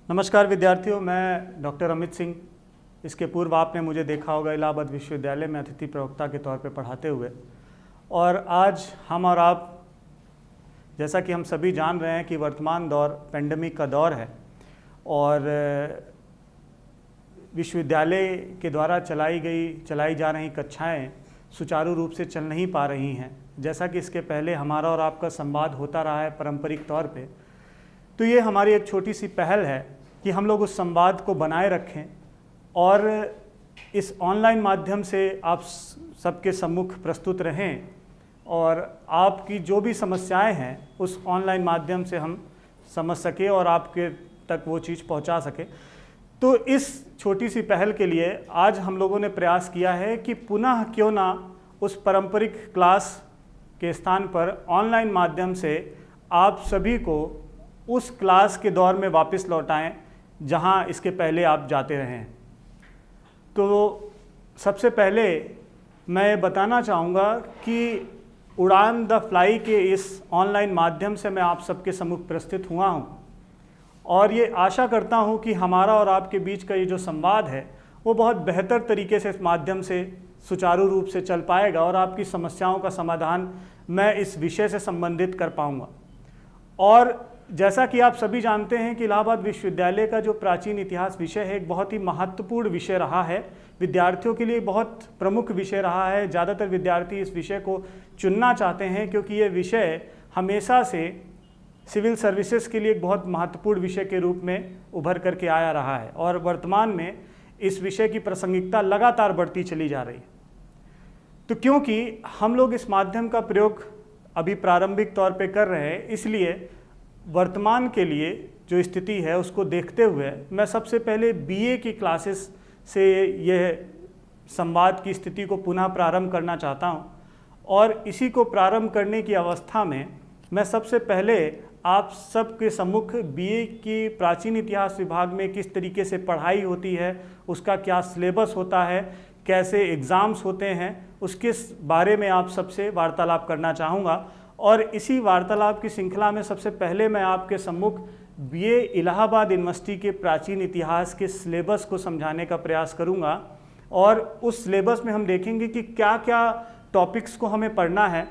नमस्कार विद्यार्थियों, मैं डॉक्टर अमित सिंह। इसके पूर्व आपने मुझे देखा होगा इलाहाबाद विश्वविद्यालय में अतिथि प्रवक्ता के तौर पे पढ़ाते हुए। और आज हम और आप, जैसा कि हम सभी जान रहे हैं कि वर्तमान दौर पेंडेमिक का दौर है और विश्वविद्यालय के द्वारा चलाई जा रही कक्षाएं सुचारू रूप से चल नहीं पा रही हैं। जैसा कि इसके पहले हमारा और आपका संवाद होता रहा है पारंपरिक तौर पे, तो ये हमारी एक छोटी सी पहल है कि हम लोग उस संवाद को बनाए रखें और इस ऑनलाइन माध्यम से आप सबके सम्मुख प्रस्तुत रहें और आपकी जो भी समस्याएं हैं उस ऑनलाइन माध्यम से हम समझ सकें और आपके तक वो चीज़ पहुंचा सके। तो इस छोटी सी पहल के लिए आज हम लोगों ने प्रयास किया है कि पुनः क्यों ना उस पारंपरिक क्लास के स्थान पर ऑनलाइन माध्यम से आप सभी को उस क्लास के दौर में वापस लौटाएं जहां इसके पहले आप जाते रहे हैं। तो सबसे पहले मैं बताना चाहूँगा कि उड़ान द फ्लाई के इस ऑनलाइन माध्यम से मैं आप सबके सम्मुख प्रस्तुत हुआ हूं और ये आशा करता हूं कि हमारा और आपके बीच का ये जो संवाद है वो बहुत बेहतर तरीके से इस माध्यम से सुचारू रूप से चल पाएगा और आपकी समस्याओं का समाधान मैं इस विषय से संबंधित कर पाऊँगा। और जैसा कि आप सभी जानते हैं कि इलाहाबाद विश्वविद्यालय का जो प्राचीन इतिहास विषय है एक बहुत ही महत्वपूर्ण विषय रहा है, विद्यार्थियों के लिए बहुत प्रमुख विषय रहा है। ज़्यादातर विद्यार्थी इस विषय को चुनना चाहते हैं क्योंकि ये विषय हमेशा से सिविल सर्विसेज के लिए एक बहुत महत्वपूर्ण विषय के रूप में उभर करके आया रहा है और वर्तमान में इस विषय की प्रासंगिकता लगातार बढ़ती चली जा रही है। तो क्योंकि हम लोग इस माध्यम का प्रयोग अभी प्रारंभिक तौर पर कर रहे हैं, इसलिए वर्तमान के लिए जो स्थिति है उसको देखते हुए मैं सबसे पहले बीए की क्लासेस से यह संवाद की स्थिति को पुनः प्रारंभ करना चाहता हूं। और इसी को प्रारंभ करने की अवस्था में मैं सबसे पहले आप सबके सम्मुख बीए की प्राचीन इतिहास विभाग में किस तरीके से पढ़ाई होती है, उसका क्या सिलेबस होता है, कैसे एग्ज़ाम्स होते हैं, उसके बारे में आप सबसे वार्तालाप करना चाहूँगा। और इसी वार्तालाप की श्रृंखला में सबसे पहले मैं आपके सम्मुख बीए इलाहाबाद यूनिवर्सिटी के प्राचीन इतिहास के सिलेबस को समझाने का प्रयास करूंगा। और उस सिलेबस में हम देखेंगे कि क्या क्या टॉपिक्स को हमें पढ़ना है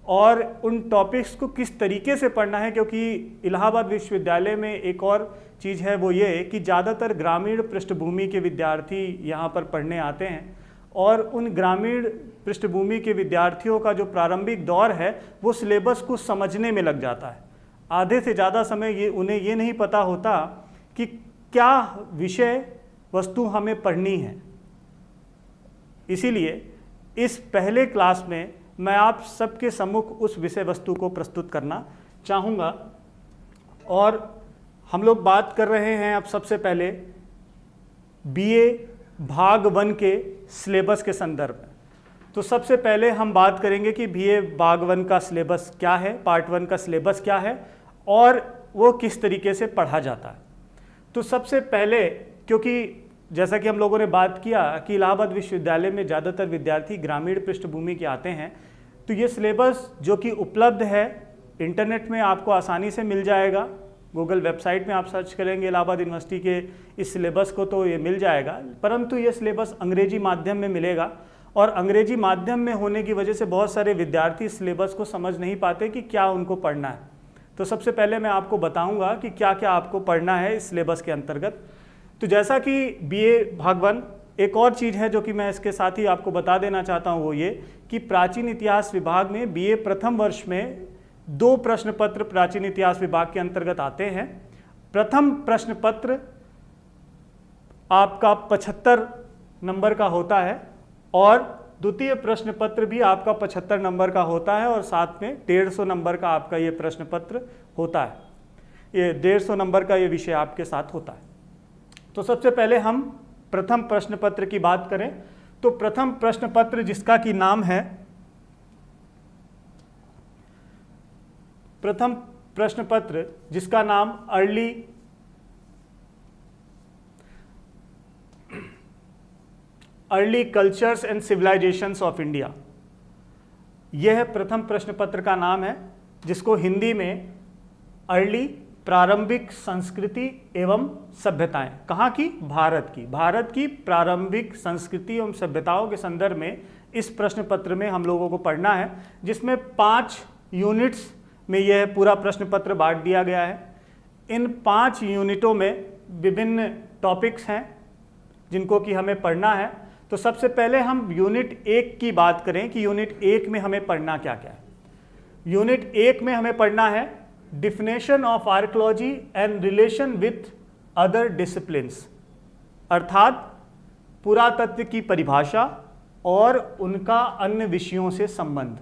और उन टॉपिक्स को किस तरीके से पढ़ना है, क्योंकि इलाहाबाद विश्वविद्यालय में एक और चीज़ है वो ये कि ज़्यादातर ग्रामीण पृष्ठभूमि के विद्यार्थी यहाँ पर पढ़ने आते हैं और उन ग्रामीण पृष्ठभूमि के विद्यार्थियों का जो प्रारंभिक दौर है वो सिलेबस को समझने में लग जाता है। आधे से ज़्यादा समय उन्हें ये नहीं पता होता कि क्या विषय वस्तु हमें पढ़नी है। इसीलिए इस पहले क्लास में मैं आप सबके सम्मुख उस विषय वस्तु को प्रस्तुत करना चाहूँगा। और हम लोग बात कर रहे हैं अब सबसे पहले बीए भाग 1 के सिलेबस के संदर्भ में। तो सबसे पहले हम बात करेंगे कि बीए भाग 1 का सिलेबस क्या है, पार्ट 1 का सिलेबस क्या है और वो किस तरीके से पढ़ा जाता है। तो सबसे पहले, क्योंकि जैसा कि हम लोगों ने बात किया कि इलाहाबाद विश्वविद्यालय में ज़्यादातर विद्यार्थी ग्रामीण पृष्ठभूमि के आते हैं, तो ये सिलेबस जो कि उपलब्ध है इंटरनेट में आपको आसानी से मिल जाएगा। गूगल वेबसाइट में आप सर्च करेंगे इलाहाबाद यूनिवर्सिटी के इस सिलेबस को तो ये मिल जाएगा, परंतु ये सिलेबस अंग्रेजी माध्यम में मिलेगा और अंग्रेजी माध्यम में होने की वजह से बहुत सारे विद्यार्थी सिलेबस को समझ नहीं पाते कि क्या उनको पढ़ना है। तो सबसे पहले मैं आपको बताऊंगा कि क्या क्या आपको पढ़ना है इस सिलेबस के अंतर्गत। तो जैसा कि बीए भाग 1, एक और चीज़ है जो कि मैं इसके साथ ही आपको बता देना चाहता हूँ वो ये कि प्राचीन इतिहास विभाग में बीए प्रथम वर्ष में 2 प्रश्न पत्र प्राचीन इतिहास विभाग के अंतर्गत आते हैं। प्रथम प्रश्न पत्र आपका 75 नंबर का होता है और द्वितीय प्रश्न पत्र भी आपका 75 नंबर का होता है और साथ में 150 नंबर का आपका ये प्रश्न पत्र होता है। ये 150 नंबर का ये विषय आपके साथ होता है। तो सबसे पहले हम प्रथम प्रश्न पत्र की बात करें तो प्रथम प्रश्न पत्र जिसका कि नाम है, प्रथम प्रश्न पत्र जिसका नाम early cultures and civilisations of India, यह प्रथम प्रश्न पत्र का नाम है, जिसको हिंदी में अर्ली प्रारंभिक संस्कृति एवं सभ्यताएं। कहाँ की? भारत की। भारत की प्रारंभिक संस्कृति एवं सभ्यताओं के संदर्भ में इस प्रश्न पत्र में हम लोगों को पढ़ना है, जिसमें 5 यूनिट्स में यह पूरा प्रश्न पत्र बांट दिया गया है। इन 5 यूनिटों में विभिन्न टॉपिक्स हैं जिनको कि हमें पढ़ना है। तो सबसे पहले हम यूनिट 1 की बात करें कि यूनिट 1 में हमें पढ़ना क्या क्या है। यूनिट 1 में हमें पढ़ना है definition of archaeology and relation with other disciplines, अर्थात पुरातत्व की परिभाषा और उनका अन्य विषयों से संबंध।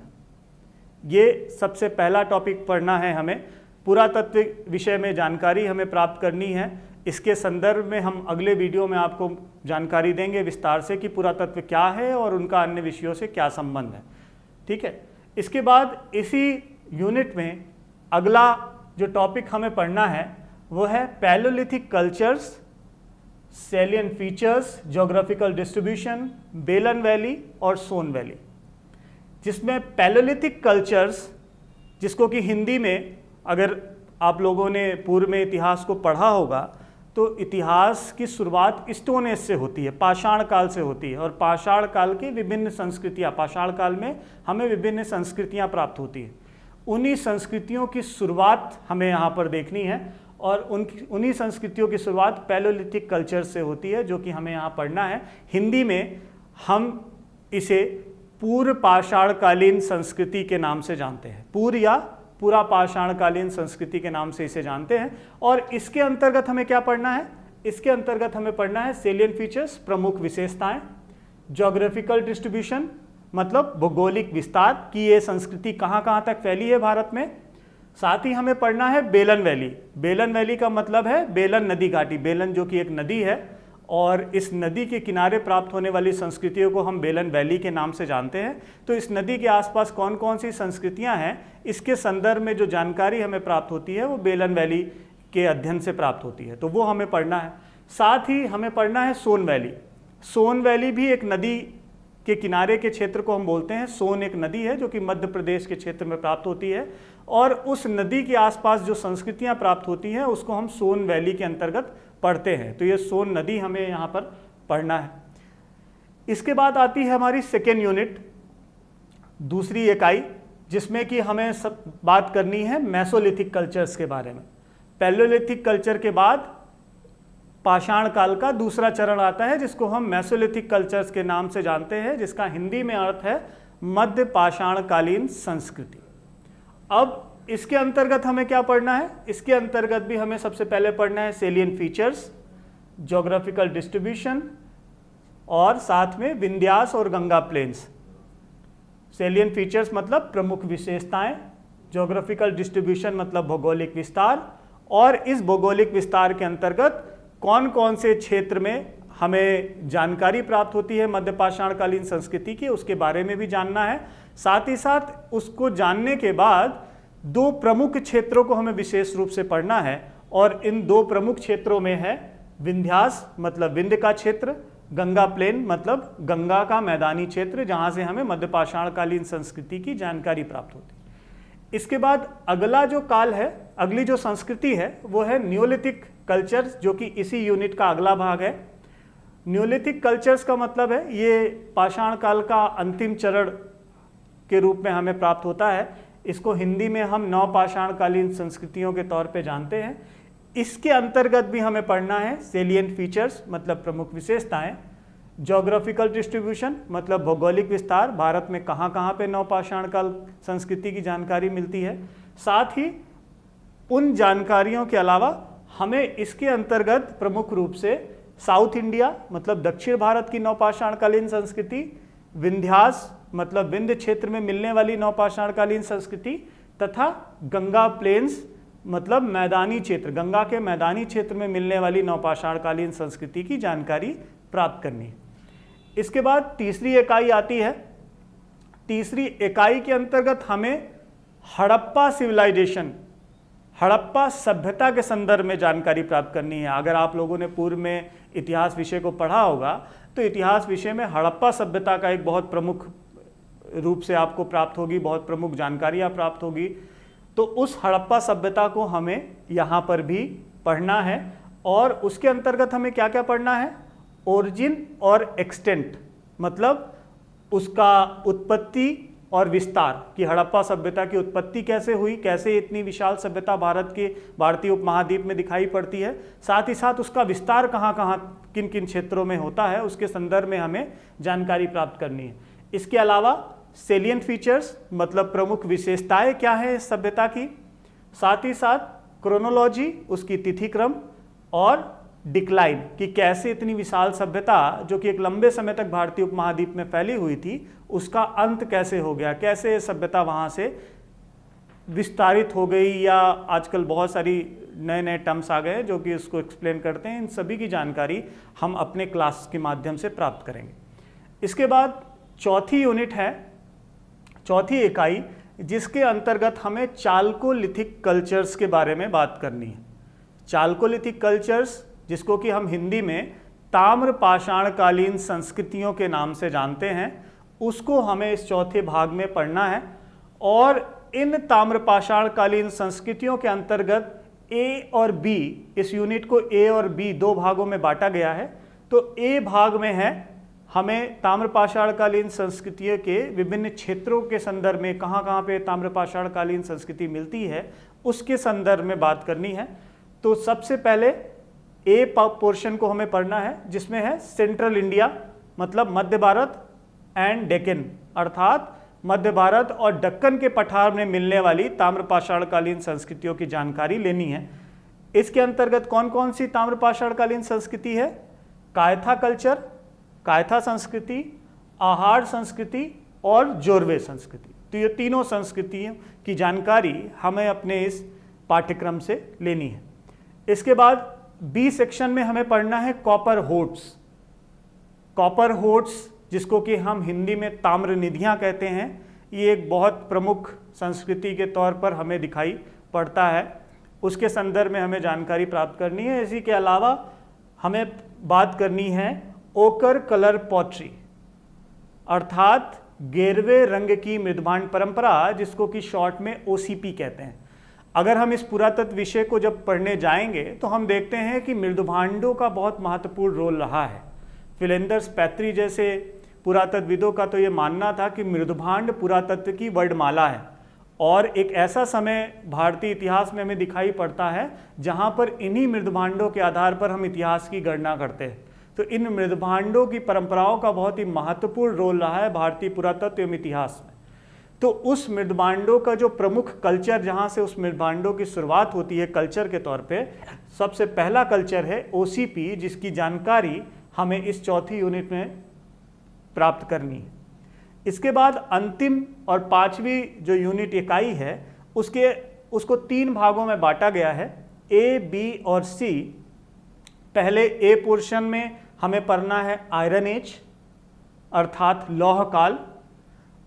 ये सबसे पहला टॉपिक पढ़ना है हमें। पुरातत्व विषय में जानकारी हमें प्राप्त करनी है। इसके संदर्भ में हम अगले वीडियो में आपको जानकारी देंगे विस्तार से कि पुरातत्व क्या है और उनका अन्य विषयों से क्या संबंध है। ठीक है। इसके बाद इसी यूनिट में अगला जो टॉपिक हमें पढ़ना है वो है Palaeolithic cultures, salient features, geographical distribution, बेलन वैली और सोन वैली। जिसमें पैलियोलिथिक कल्चर्स, जिसको कि हिंदी में अगर आप लोगों ने पूर्व में इतिहास को पढ़ा होगा तो इतिहास की शुरुआत स्टोन एज से होती है, पाषाण काल से होती है। और पाषाण काल की विभिन्न संस्कृतियाँ, पाषाण काल में हमें विभिन्न संस्कृतियाँ प्राप्त होती हैं। उन्हीं संस्कृतियों की शुरुआत हमें यहाँ पर देखनी है और उन्हीं संस्कृतियों की शुरुआत पैलियोलिथिक कल्चर से होती है, जो कि हमें यहाँ पढ़ना है। हिंदी में हम इसे पूर्व पाषाणकालीन संस्कृति के नाम से जानते हैं। पूर्व या पूरा पाषाणकालीन संस्कृति के नाम से इसे जानते हैं। और इसके अंतर्गत हमें क्या पढ़ना है? इसके अंतर्गत हमें पढ़ना है सेलिएंट फीचर्स, प्रमुख विशेषताएं, ज्योग्राफिकल डिस्ट्रीब्यूशन मतलब भौगोलिक विस्तार कि ये संस्कृति कहाँ कहाँ तक फैली है भारत में। साथ ही हमें पढ़ना है बेलन वैली। बेलन वैली का मतलब है बेलन नदी घाटी। बेलन जो कि एक नदी है और इस नदी के किनारे प्राप्त होने वाली संस्कृतियों को हम बेलन वैली के नाम से जानते हैं। तो इस नदी के आसपास कौन कौन सी संस्कृतियां हैं, इसके संदर्भ में जो जानकारी हमें प्राप्त होती है वो बेलन वैली के अध्ययन से प्राप्त होती है, तो वो हमें पढ़ना है। साथ ही हमें पढ़ना है सोन वैली। सोन वैली भी एक नदी के किनारे के क्षेत्र को हम बोलते हैं। सोन एक नदी है जो कि मध्य प्रदेश के क्षेत्र में प्राप्त होती है और उस नदी के आसपास जो संस्कृतियां प्राप्त होती हैं उसको हम सोन वैली के अंतर्गत पढ़ते हैं। तो ये सोन नदी हमें यहाँ पर पढ़ना है। इसके बाद आती है हमारी सेकेंड यूनिट, दूसरी इकाई, जिसमें कि हमें सब बात करनी है मेसोलिथिक कल्चर्स के बारे में। पैलियोलिथिक कल्चर के बाद पाषाण काल का दूसरा चरण आता है जिसको हम मेसोलिथिक कल्चर्स के नाम से जानते हैं, जिसका हिंदी में अर्थ है मध्य पाषाणकालीन संस्कृति। अब इसके अंतर्गत हमें क्या पढ़ना है? इसके अंतर्गत भी हमें सबसे पहले पढ़ना है सेलिएंट फीचर्स, ज्योग्राफिकल डिस्ट्रीब्यूशन और साथ में विंध्यास और गंगा प्लेन्स। सेलिएंट फीचर्स मतलब प्रमुख विशेषताएं, ज्योग्राफिकल डिस्ट्रीब्यूशन मतलब भौगोलिक विस्तार, और इस भौगोलिक विस्तार के अंतर्गत कौन कौन से क्षेत्र में हमें जानकारी प्राप्त होती है मध्य पाषाणकालीन संस्कृति की, उसके बारे में भी जानना है। साथ ही साथ उसको जानने के बाद 2 प्रमुख क्षेत्रों को हमें विशेष रूप से पढ़ना है और इन 2 प्रमुख क्षेत्रों में है विंध्यास मतलब विंध्य का क्षेत्र, गंगा प्लेन मतलब गंगा का मैदानी क्षेत्र, जहां से हमें मध्य पाषाणकालीन संस्कृति की जानकारी प्राप्त होती है। इसके बाद अगला जो काल है, अगली जो संस्कृति है वो है न्योलिथिक कल्चर्स, जो कि इसी यूनिट का अगला भाग है। न्योलिथिक कल्चर्स का मतलब है ये पाषाण काल का अंतिम चरण के रूप में हमें प्राप्त होता है। इसको हिंदी में हम नवपाषाणकालीन संस्कृतियों के तौर पे जानते हैं। इसके अंतर्गत भी हमें पढ़ना है सेलिएंट फीचर्स मतलब प्रमुख विशेषताएं, ज्योग्राफिकल डिस्ट्रीब्यूशन मतलब भौगोलिक विस्तार, भारत में कहाँ कहाँ पे नवपाषाण काल संस्कृति की जानकारी मिलती है। साथ ही उन जानकारियों के अलावा हमें इसके अंतर्गत प्रमुख रूप से साउथ इंडिया मतलब दक्षिण भारत की नवपाषाणकालीन संस्कृति, विंध्यास मतलब विंध्य क्षेत्र में मिलने वाली नवपाषाणकालीन संस्कृति तथा गंगा प्लेन्स मतलब मैदानी क्षेत्र, गंगा के मैदानी क्षेत्र में मिलने वाली नवपाषाणकालीन संस्कृति की जानकारी प्राप्त करनी है। इसके बाद तीसरी इकाई आती है। तीसरी इकाई के अंतर्गत हमें हड़प्पा सिविलाइजेशन, हड़प्पा सभ्यता के संदर्भ में जानकारी प्राप्त करनी है। अगर आप लोगों ने पूर्व में इतिहास विषय को पढ़ा होगा तो इतिहास विषय में हड़प्पा सभ्यता का एक बहुत प्रमुख रूप से आपको प्राप्त होगी, बहुत प्रमुख जानकारियाँ प्राप्त होगी। तो उस हड़प्पा सभ्यता को हमें यहाँ पर भी पढ़ना है। और उसके अंतर्गत हमें क्या क्या पढ़ना है? ओरिजिन और एक्सटेंट, मतलब उसका उत्पत्ति और विस्तार, कि हड़प्पा सभ्यता की उत्पत्ति कैसे हुई, कैसे इतनी विशाल सभ्यता भारतीय उपमहाद्वीप में दिखाई पड़ती है, साथ ही साथ उसका विस्तार कहाँ कहाँ किन किन क्षेत्रों में होता है, उसके संदर्भ में हमें जानकारी प्राप्त करनी है। इसके अलावा सेलिएंट फीचर्स, मतलब प्रमुख विशेषताएं क्या है इस सभ्यता की, साथ ही साथ क्रोनोलॉजी, उसकी तिथि क्रम, और डिक्लाइन, कि कैसे इतनी विशाल सभ्यता जो कि एक लंबे समय तक भारतीय उपमहाद्वीप में फैली हुई थी, उसका अंत कैसे हो गया, कैसे ये सभ्यता वहाँ से विस्तारित हो गई, या आजकल बहुत सारी नए नए टर्म्स आ गए जो कि उसको एक्सप्लेन करते हैं। इन सभी की जानकारी हम अपने क्लास के माध्यम से प्राप्त करेंगे। इसके बाद चौथी यूनिट है, चौथी इकाई, जिसके अंतर्गत हमें चाल्कोलिथिक कल्चर्स के बारे में बात करनी है। चाल्कोलिथिक कल्चर्स, जिसको कि हम हिंदी में ताम्र पाषाणकालीन संस्कृतियों के नाम से जानते हैं, उसको हमें इस चौथे भाग में पढ़ना है। और इन ताम्र पाषाणकालीन संस्कृतियों के अंतर्गत ए और बी, इस यूनिट को ए और बी दो भागों में बांटा गया है। तो ए भाग में है हमें ताम्र पाषाणकालीन संस्कृतियों के विभिन्न क्षेत्रों के संदर्भ में, कहाँ कहाँ पे ताम्र पाषाणकालीन संस्कृति मिलती है, उसके संदर्भ में बात करनी है। तो सबसे पहले ए पोर्शन को हमें पढ़ना है, जिसमें है सेंट्रल इंडिया, मतलब मध्य भारत एंड डेक्कन, अर्थात मध्य भारत और दक्कन के पठार में मिलने वाली ताम्र पाषाणकालीन संस्कृतियों की जानकारी लेनी है। इसके अंतर्गत कौन कौन सी ताम्र पाषाणकालीन संस्कृति है? कायथा कल्चर, कायथा संस्कृति, आहार संस्कृति और जोरवे संस्कृति। तो ये तीनों संस्कृतियों की जानकारी हमें अपने इस पाठ्यक्रम से लेनी है। इसके बाद बी सेक्शन में हमें पढ़ना है कॉपर होट्स। कॉपर होट्स, जिसको कि हम हिंदी में ताम्र निधियाँ कहते हैं, ये एक बहुत प्रमुख संस्कृति के तौर पर हमें दिखाई पड़ता है। उसके संदर्भ में हमें जानकारी प्राप्त करनी है। इसी के अलावा हमें बात करनी है ओकर कलर पॉटरी, अर्थात गेरवे रंग की मृदभांड परंपरा, जिसको कि शॉर्ट में ओसीपी कहते हैं। अगर हम इस पुरातत्व विषय को जब पढ़ने जाएंगे तो हम देखते हैं कि मृदभांडों का बहुत महत्वपूर्ण रोल रहा है। फिलेंदर्स पैत्री जैसे पुरातत्वविदों का तो ये मानना था कि मृदभांड पुरातत्व की वर्णमाला है, और एक ऐसा समय भारतीय इतिहास में हमें दिखाई पड़ता है जहाँ पर इन्हीं मृदभांडों के आधार पर हम इतिहास की गणना करते हैं। तो इन मृदभांडों की परंपराओं का बहुत ही महत्वपूर्ण रोल रहा है भारतीय पुरातत्व एवं इतिहास में। तो उस मृदभांडों का जो प्रमुख कल्चर, जहाँ से उस मृदभांडों की शुरुआत होती है कल्चर के तौर पे, सबसे पहला कल्चर है ओसीपी, जिसकी जानकारी हमें इस चौथी यूनिट में प्राप्त करनी है। इसके बाद अंतिम और पांचवी जो यूनिट इकाई है, उसको तीन भागों में बांटा गया है, ए, बी और सी। पहले ए पोर्शन में हमें पढ़ना है आयरन एज, अर्थात लौह काल,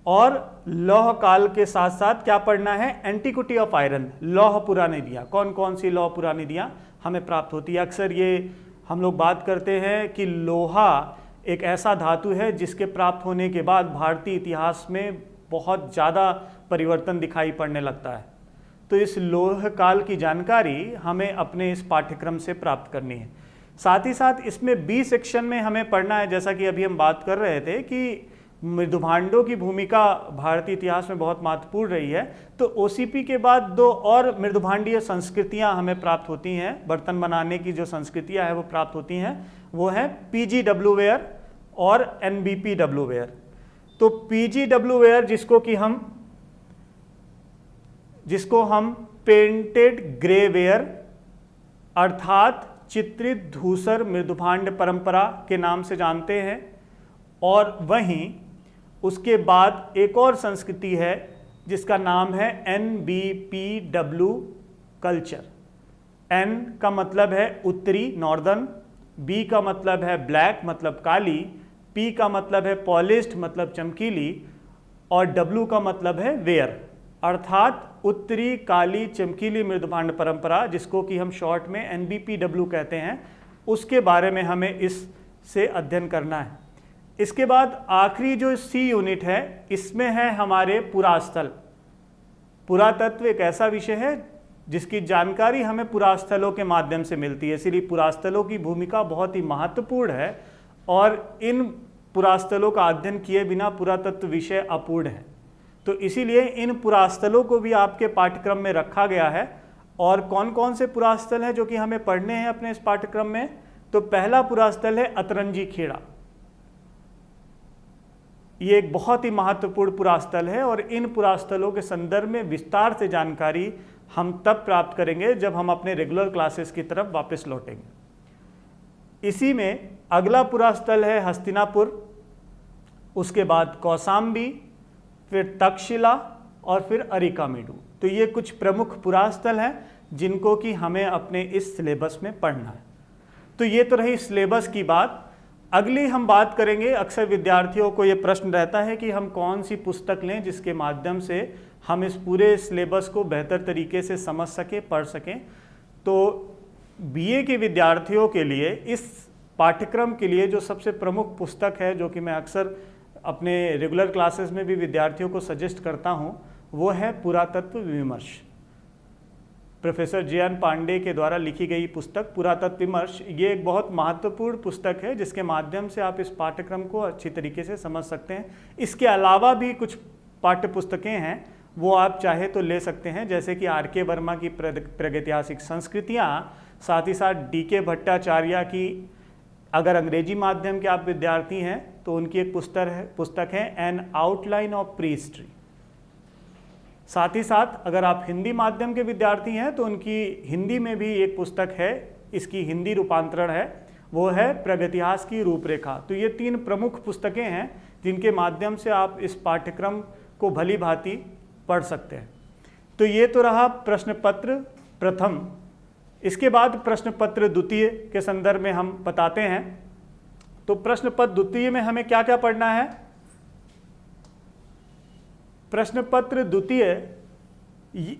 और लौह काल के साथ साथ क्या पढ़ना है? एंटीक्विटी ऑफ आयरन, लौह पुरानिधियाँ। कौन कौन सी लौह पुरानिधियाँ हमें प्राप्त होती है? अक्सर ये हम लोग बात करते हैं कि लोहा एक ऐसा धातु है जिसके प्राप्त होने के बाद भारतीय इतिहास में बहुत ज़्यादा परिवर्तन दिखाई पड़ने लगता है। तो इस लौह काल की जानकारी हमें अपने इस पाठ्यक्रम से प्राप्त करनी है। साथ ही साथ इसमें बी सेक्शन में हमें पढ़ना है, जैसा कि अभी हम बात कर रहे थे कि मृदभांडों की भूमिका भारतीय इतिहास में बहुत महत्वपूर्ण रही है। तो ओसीपी के बाद दो और मृदभांडीय संस्कृतियां हमें प्राप्त होती हैं, बर्तन बनाने की जो संस्कृतियां हैं वो प्राप्त होती हैं, वो है पीजीडब्ल्यू वेयर और एनबीपीडब्ल्यू वेयर। तो पीजीडब्ल्यू वेयर जिसको हम पेंटेड ग्रे वेयर, अर्थात चित्रित धूसर मृदभांड परंपरा के नाम से जानते हैं। और वहीं उसके बाद एक और संस्कृति है जिसका नाम है एनबीपीडब्ल्यू कल्चर। एन का मतलब है उत्तरी, नॉर्दर्न, बी का मतलब है ब्लैक, मतलब काली, पी का मतलब है पॉलिश्ड, मतलब चमकीली, और डब्ल्यू का मतलब है वेयर, अर्थात उत्तरी काली चमकीली मृदभांड परंपरा, जिसको कि हम शॉर्ट में एनबीपीडब्ल्यू कहते हैं। उसके बारे में हमें इससे अध्ययन करना है। इसके बाद आखिरी जो सी यूनिट है, इसमें है हमारे पुरास्थल। पुरातत्व एक ऐसा विषय है जिसकी जानकारी हमें पुरास्थलों के माध्यम से मिलती है, इसलिए पुरास्थलों की भूमिका बहुत ही महत्वपूर्ण है और इन पुरास्थलों का अध्ययन किए बिना पुरातत्व विषय अपूर्ण है। तो इसीलिए इन पुरास्थलों को भी आपके पाठ्यक्रम में रखा गया है। और कौन कौन से पुरास्थल हैं जो कि हमें पढ़ने हैं अपने इस पाठ्यक्रम में? तो पहला पुरास्थल है अतरंजी खेड़ा। ये एक बहुत ही महत्वपूर्ण पुरास्थल है और इन पुरास्थलों के संदर्भ में विस्तार से जानकारी हम तब प्राप्त करेंगे जब हम अपने रेगुलर क्लासेस की तरफ वापस लौटेंगे। इसी में अगला पुरास्थल है हस्तिनापुर, उसके बाद कौसाम्बी, फिर तक्षशिला और फिर अरिकामेडू। तो ये कुछ प्रमुख पुरास्थल हैं जिनको कि हमें अपने इस सिलेबस में पढ़ना है। तो ये तो रही सिलेबस की बात। अगली हम बात करेंगे, अक्सर विद्यार्थियों को ये प्रश्न रहता है कि हम कौन सी पुस्तक लें जिसके माध्यम से हम इस पूरे सिलेबस को बेहतर तरीके से समझ सकें, पढ़ सकें। तो बीए के विद्यार्थियों के लिए इस पाठ्यक्रम के लिए जो सबसे प्रमुख पुस्तक है, जो कि मैं अक्सर अपने रेगुलर क्लासेस में भी विद्यार्थियों को सजेस्ट करता हूं, वो है पुरातत्व विमर्श। Professor JN. पांडे के द्वारा लिखी गई पुस्तक पुरातत्व विमर्श, ये एक बहुत महत्वपूर्ण पुस्तक है जिसके माध्यम से आप इस पाठ्यक्रम को अच्छी तरीके से समझ सकते हैं। इसके अलावा भी कुछ पाठ्य पुस्तकें हैं, वो आप चाहे तो ले सकते हैं, जैसे कि आर.के. वर्मा की प्रागैतिहासिक संस्कृतियाँ, साथ ही साथ डी.के. भट्टाचार्य की, अगर अंग्रेजी माध्यम के आप विद्यार्थी हैं तो उनकी एक पुस्तक है N outline of pre history. साथ ही साथ अगर आप हिंदी माध्यम के विद्यार्थी हैं तो उनकी हिंदी में भी एक पुस्तक है, इसकी हिंदी रूपांतरण है, वो है प्रागैतिहास की रूपरेखा। तो ये 3 प्रमुख पुस्तकें हैं जिनके माध्यम से आप इस पाठ्यक्रम को भली भांति पढ़ सकते हैं। तो ये तो रहा प्रश्न पत्र प्रथम। इसके बाद प्रश्न पत्र द्वितीय के संदर्भ में हम बताते हैं। तो प्रश्न पत्र द्वितीय में हमें क्या क्या पढ़ना है? प्रश्न पत्र द्वितीय,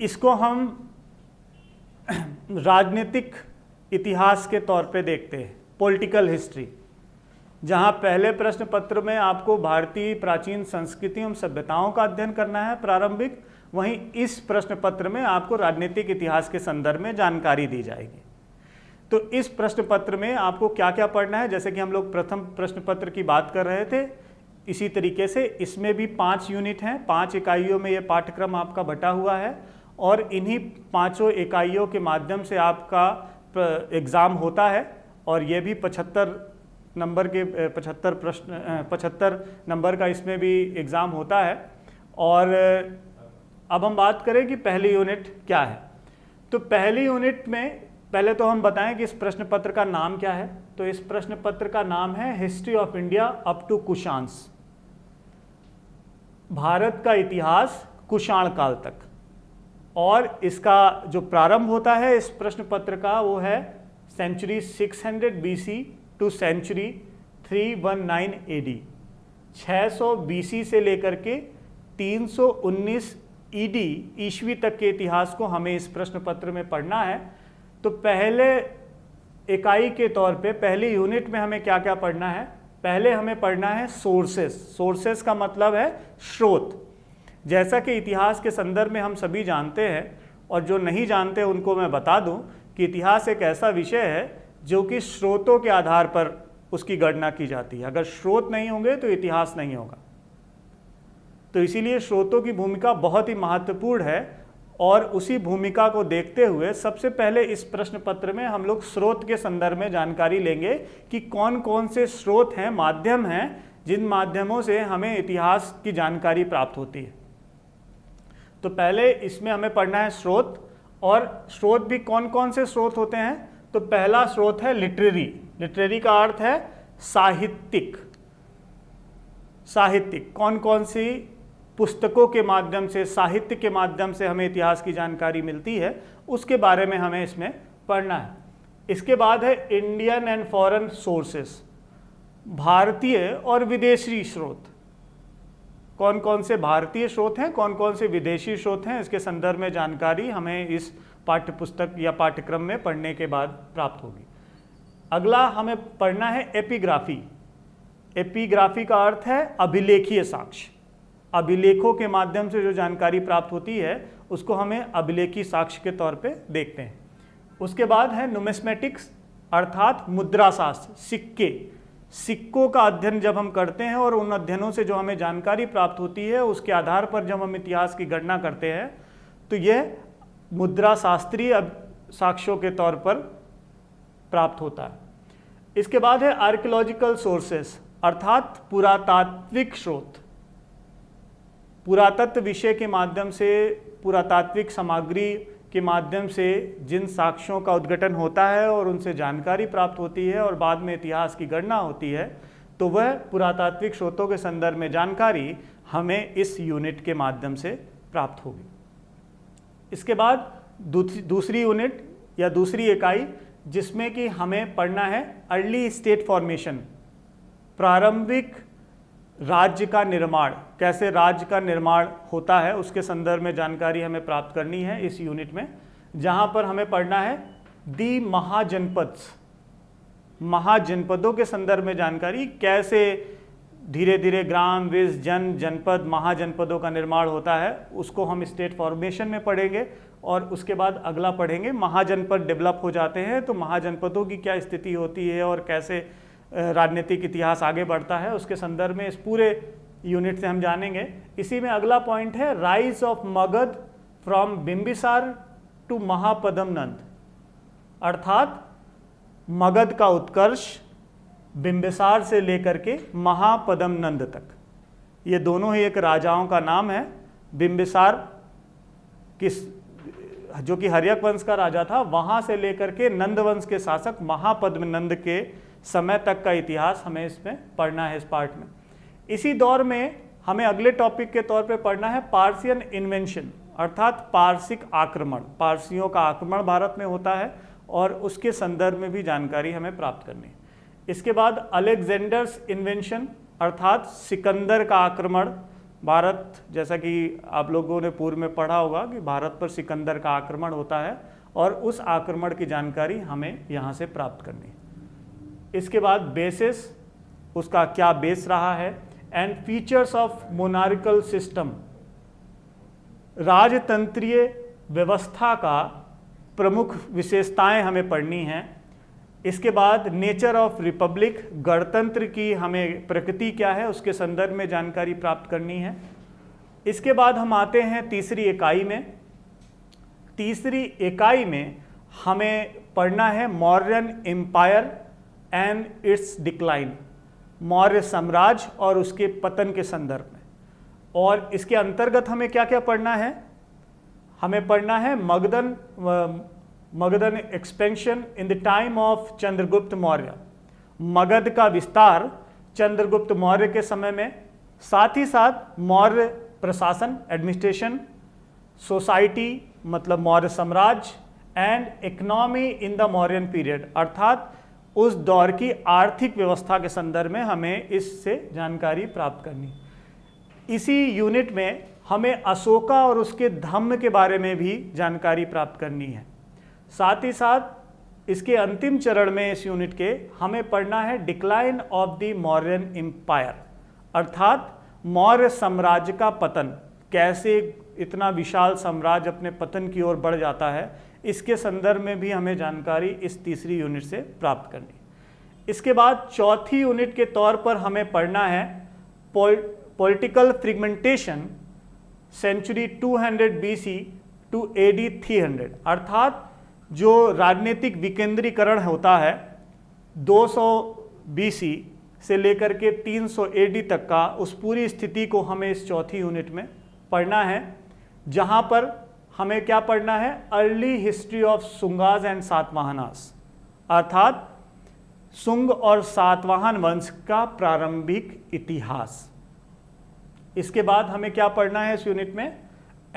इसको हम राजनीतिक इतिहास के तौर पे देखते हैं, पॉलिटिकल हिस्ट्री। जहां पहले प्रश्न पत्र में आपको भारतीय प्राचीन संस्कृति एवं सभ्यताओं का अध्ययन करना है प्रारंभिक, वहीं इस प्रश्न पत्र में आपको राजनीतिक इतिहास के संदर्भ में जानकारी दी जाएगी। तो इस प्रश्न पत्र में आपको क्या क्या पढ़ना है, जैसे कि हम लोग प्रथम प्रश्न पत्र की बात कर रहे थे, इसी तरीके से इसमें भी 5 यूनिट हैं, 5 इकाइयों में ये पाठ्यक्रम आपका बटा हुआ है और इन्हीं 5 इकाइयों के माध्यम से आपका एग्ज़ाम होता है और ये भी 75 नंबर के 75 नंबर का इसमें भी एग्ज़ाम होता है। और अब हम बात करें कि पहली यूनिट क्या है। तो पहली यूनिट में पहले तो हम बताएं कि इस प्रश्न पत्र का नाम क्या है। तो इस प्रश्न पत्र का नाम है history of India up to Kushans, Bharat का इतिहास कुषाण काल तक। और इसका जो प्रारंभ होता है इस प्रश्न पत्र का वो है century 600 BC to century 319 AD, 600 BC से लेकर के 319 ED ईस्वी तक के इतिहास को हमें इस प्रश्न पत्र में पढ़ना है। तो पहले इकाई के तौर पे पहली यूनिट में हमें क्या क्या पढ़ना है? पहले हमें पढ़ना है सोर्सेस। सोर्सेस का मतलब है स्रोत। जैसा कि इतिहास के संदर्भ में हम सभी जानते हैं और जो नहीं जानते उनको मैं बता दूं कि इतिहास एक ऐसा विषय है जो कि स्रोतों के आधार पर उसकी गणना की जाती है। अगर स्रोत नहीं होंगे तो इतिहास नहीं होगा। तो इसीलिए स्रोतों की भूमिका बहुत ही महत्वपूर्ण है और उसी भूमिका को देखते हुए सबसे पहले इस प्रश्न पत्र में हम लोग स्रोत के संदर्भ में जानकारी लेंगे कि कौन कौन से स्रोत हैं, माध्यम हैं, जिन माध्यमों से हमें इतिहास की जानकारी प्राप्त होती है। तो पहले इसमें हमें पढ़ना है स्रोत। और स्रोत भी कौन कौन से स्रोत होते हैं? तो पहला स्रोत है लिटरेरी। लिटरेरी का अर्थ है साहित्यिक। साहित्यिक कौन कौन सी पुस्तकों के माध्यम से, साहित्य के माध्यम से हमें इतिहास की जानकारी मिलती है, उसके बारे में हमें इसमें पढ़ना है। इसके बाद है इंडियन एंड फॉरेन सोर्सेस, भारतीय और विदेशी स्रोत। कौन कौन से भारतीय स्रोत हैं, कौन कौन से विदेशी स्रोत हैं, इसके संदर्भ में जानकारी हमें इस पाठ्य पुस्तक या पाठ्यक्रम में पढ़ने के बाद प्राप्त होगी। अगला हमें पढ़ना है एपिग्राफी। एपिग्राफी का अर्थ है अभिलेखीय साक्ष्य। अभिलेखों के माध्यम से जो जानकारी प्राप्त होती है उसको हमें अभिलेखी साक्ष्य के तौर पे देखते हैं। उसके बाद है नुमिस्मेटिक्स अर्थात मुद्राशास्त्र, सिक्के, सिक्कों का अध्ययन जब हम करते हैं और उन अध्ययनों से जो हमें जानकारी प्राप्त होती है उसके आधार पर जब हम इतिहास की गणना करते हैं तो यह मुद्राशास्त्रीय साक्ष्यों के तौर पर प्राप्त होता है। इसके बाद है आर्कियोलॉजिकल सोर्सेस अर्थात पुरातात्विक स्रोत। पुरातत्व विषय के माध्यम से, पुरातात्विक सामग्री के माध्यम से जिन साक्ष्यों का उद्घाटन होता है और उनसे जानकारी प्राप्त होती है और बाद में इतिहास की गणना होती है, तो वह पुरातात्विक स्रोतों के संदर्भ में जानकारी हमें इस यूनिट के माध्यम से प्राप्त होगी। इसके बाद दूसरी यूनिट या दूसरी इकाई जिसमें कि हमें पढ़ना है अर्ली स्टेट फॉर्मेशन, प्रारंभिक राज्य का निर्माण, कैसे राज्य का निर्माण होता है उसके संदर्भ में जानकारी हमें प्राप्त करनी है इस यूनिट में, जहां पर हमें पढ़ना है दी महाजनपद्स, महाजनपदों के संदर्भ में जानकारी, कैसे धीरे धीरे ग्राम, विस, जनपद, महाजनपदों का निर्माण होता है, उसको हम स्टेट फॉर्मेशन में पढ़ेंगे। और उसके बाद अगला पढ़ेंगे महाजनपद डेवलप हो जाते हैं तो महाजनपदों की क्या स्थिति होती है और कैसे राजनीतिक इतिहास आगे बढ़ता है, उसके संदर्भ में इस पूरे यूनिट से हम जानेंगे। इसी में अगला पॉइंट है rise of Magadh from Bimbisara to Mahapadma Nanda, अर्थात मगध का उत्कर्ष बिंबिसार से लेकर के महापद्म नंद तक। ये दोनों ही एक राजाओं का नाम है। बिंबिसार जो कि हर्यक वंश का राजा था, वहां से लेकर के नंद वंश के शासक महापद्म नंद के समय तक का इतिहास हमें इसमें पढ़ना है इस पार्ट में। इसी दौर में हमें अगले टॉपिक के तौर पे पढ़ना है पार्सियन इन्वेंशन अर्थात पारसिक आक्रमण। पारसियों का आक्रमण भारत में होता है और उसके संदर्भ में भी जानकारी हमें प्राप्त करनी है। इसके बाद अलेक्जेंडर्स इन्वेंशन अर्थात सिकंदर का आक्रमण। भारत, जैसा कि आप लोगों ने पूर्व में पढ़ा होगा कि भारत पर सिकंदर का आक्रमण होता है और उस आक्रमण की जानकारी हमें यहाँ से प्राप्त करनी है। इसके बाद बेसिस, उसका क्या बेस रहा है, and features of monarchical system, राजतंत्रीय व्यवस्था का प्रमुख विशेषताएं हमें पढ़नी हैं। इसके बाद नेचर ऑफ रिपब्लिक, गणतंत्र की हमें प्रकृति क्या है उसके संदर्भ में जानकारी प्राप्त करनी है। इसके बाद हम आते हैं तीसरी इकाई में। तीसरी इकाई में हमें पढ़ना है Mauryan empire and its decline, Maurya साम्राज्य और उसके पतन के संदर्भ में। और इसके अंतर्गत हमें क्या क्या पढ़ना है, हमें पढ़ना है Magadhan expansion in the time of Chandragupta Maurya, Magadh का विस्तार चंद्रगुप्त मौर्य के समय में, साथ ही साथ मौर्य प्रशासन एडमिनिस्ट्रेशन, सोसाइटी मतलब मौर्य साम्राज्य and economy in the Mauryan period अर्थात उस दौर की आर्थिक व्यवस्था के संदर्भ में हमें इससे जानकारी प्राप्त करनी। इसी यूनिट में हमें अशोका और उसके धम्म के बारे में भी जानकारी प्राप्त करनी है। साथ ही साथ इसके अंतिम चरण में इस यूनिट के हमें पढ़ना है decline of the Mauryan empire अर्थात मौर्य साम्राज्य का पतन, कैसे इतना विशाल साम्राज्य अपने पतन की ओर बढ़ जाता है, इसके संदर्भ में भी हमें जानकारी इस तीसरी यूनिट से प्राप्त करनी। इसके बाद चौथी यूनिट के तौर पर हमें पढ़ना है political fragmentation century 200 BC to AD 300 अर्थात जो राजनीतिक विकेंद्रीकरण होता है 200 BC से लेकर के 300 AD तक का, उस पूरी स्थिति को हमें इस चौथी यूनिट में पढ़ना है, जहां पर हमें क्या पढ़ना है अर्ली हिस्ट्री ऑफ सुंगास एंड सातवाहनास अर्थात सुंग और सातवाहन वंश का प्रारंभिक इतिहास। इसके बाद हमें क्या पढ़ना है इस यूनिट में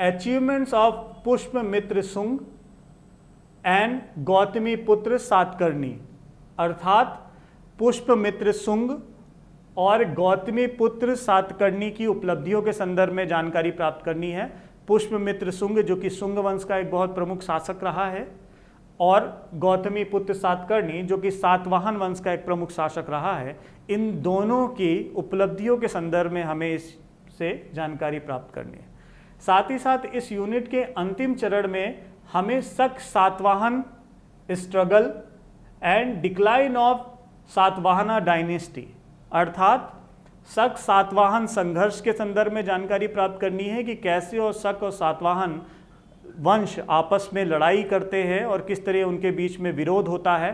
अचीवमेंट्स ऑफ पुष्पमित्र सुंग एंड गौतमी पुत्र सातकर्णी अर्थात पुष्पमित्र सुंग और गौतमी पुत्र सातकर्णी की उपलब्धियों के संदर्भ में जानकारी प्राप्त करनी है। पुष्पमित्र सुंग जो कि सुंग वंश का एक बहुत प्रमुख शासक रहा है और गौतमी पुत्र सातकर्णी जो कि सातवाहन वंश का एक प्रमुख शासक रहा है, इन दोनों की उपलब्धियों के संदर्भ में हमें इससे जानकारी प्राप्त करनी है। साथ ही साथ इस यूनिट के अंतिम चरण में हमें शक Satavahana struggle and decline of Satavahana dynasty अर्थात शक सातवाहन संघर्ष के संदर्भ में जानकारी प्राप्त करनी है कि कैसे और शक और सातवाहन वंश आपस में लड़ाई करते हैं और किस तरह उनके बीच में विरोध होता है।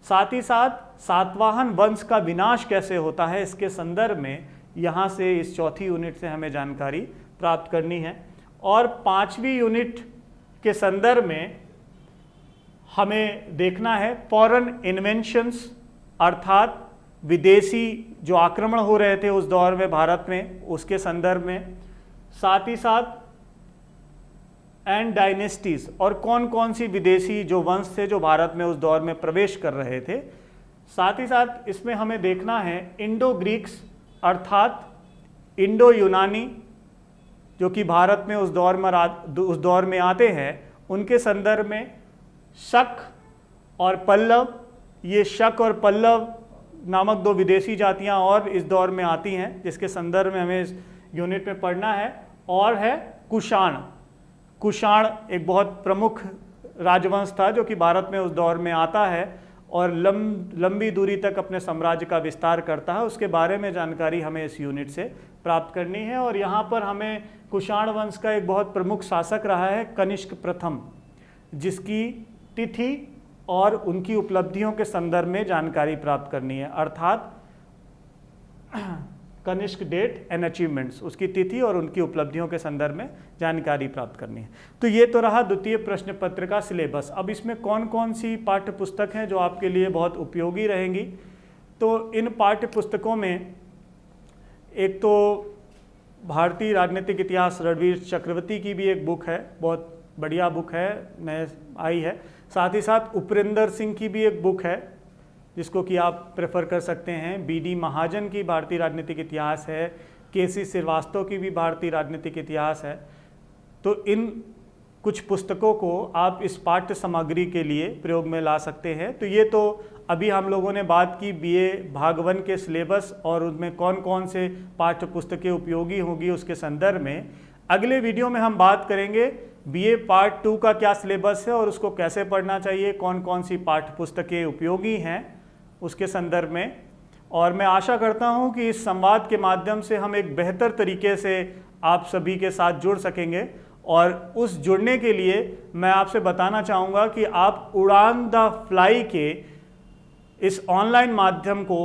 साथ ही साथ सातवाहन वंश का विनाश कैसे होता है, इसके संदर्भ में यहाँ से इस चौथी यूनिट से हमें जानकारी प्राप्त करनी है। और पांचवी यूनिट के संदर्भ में हमें देखना है फॉरेन इन्वेंशंस अर्थात विदेशी जो आक्रमण हो रहे थे उस दौर में भारत में, उसके संदर्भ में। साथ ही साथ एंड डायनेस्टीज और कौन कौन सी विदेशी जो वंश थे जो भारत में उस दौर में प्रवेश कर रहे थे। साथ ही साथ इसमें हमें देखना है इंडो ग्रीक्स अर्थात इंडो यूनानी जो कि भारत में उस दौर में आते हैं, उनके संदर्भ में शक और पल्लव। ये शक और पल्लव नामक दो विदेशी जातियां और इस दौर में आती हैं जिसके संदर्भ में हमें इस यूनिट में पढ़ना है। और है कुषाण। कुषाण एक बहुत प्रमुख राजवंश था जो कि भारत में उस दौर में आता है और लंबी दूरी तक अपने साम्राज्य का विस्तार करता है। उसके बारे में जानकारी हमें इस यूनिट से प्राप्त करनी है। और यहाँ पर हमें कुषाण वंश का एक बहुत प्रमुख शासक रहा है कनिष्क प्रथम, जिसकी तिथि और उनकी उपलब्धियों के संदर्भ में जानकारी प्राप्त करनी है अर्थात कनिष्क डेट एंड अचीवमेंट्स, उसकी तिथि और उनकी उपलब्धियों के संदर्भ में जानकारी प्राप्त करनी है। तो ये तो रहा द्वितीय प्रश्न पत्र का सिलेबस। अब इसमें कौन कौन सी पाठ्य पुस्तक हैं जो आपके लिए बहुत उपयोगी रहेंगी। तो इन पाठ्य पुस्तकों में एक तो भारतीय राजनीतिक इतिहास रणवीर चक्रवर्ती की भी एक बुक है, बहुत बढ़िया बुक है, नए आई है। साथ ही साथ उपेंद्र सिंह की भी एक बुक है जिसको कि आप प्रेफर कर सकते हैं। बीडी महाजन की भारतीय राजनीतिक इतिहास है। केसी श्रीवास्तव की भी भारतीय राजनीतिक इतिहास है। तो इन कुछ पुस्तकों को आप इस पाठ्य सामग्री के लिए प्रयोग में ला सकते हैं। तो ये तो अभी हम लोगों ने बात की बीए भाग 1 के सिलेबस और उनमें कौन कौन से पाठ्य पुस्तकें उपयोगी होंगी उसके संदर्भ में। अगले वीडियो में हम बात करेंगे बीए पार्ट 2 का क्या सिलेबस है और उसको कैसे पढ़ना चाहिए, कौन कौन सी पाठ्य पुस्तकें उपयोगी हैं उसके संदर्भ में। और मैं आशा करता हूं कि इस संवाद के माध्यम से हम एक बेहतर तरीके से आप सभी के साथ जुड़ सकेंगे। और उस जुड़ने के लिए मैं आपसे बताना चाहूँगा कि आप उड़ान द फ्लाई के इस ऑनलाइन माध्यम को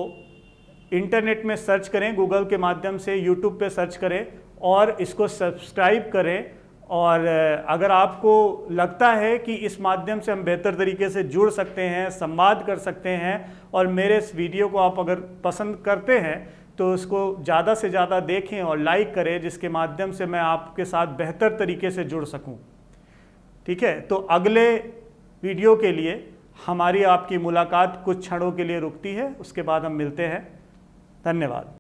इंटरनेट में सर्च करें, गूगल के माध्यम से यूट्यूब पे सर्च करें और इसको सब्सक्राइब करें। और अगर आपको लगता है कि इस माध्यम से हम बेहतर तरीके से जुड़ सकते हैं, संवाद कर सकते हैं और मेरे इस वीडियो को आप अगर पसंद करते हैं तो इसको ज़्यादा से ज़्यादा देखें और लाइक करें, जिसके माध्यम से मैं आपके साथ बेहतर तरीके से जुड़ सकूं। ठीक है, तो अगले वीडियो के लिए हमारी आपकी मुलाकात कुछ क्षणों के लिए रुकती है, उसके बाद हम मिलते हैं। धन्यवाद।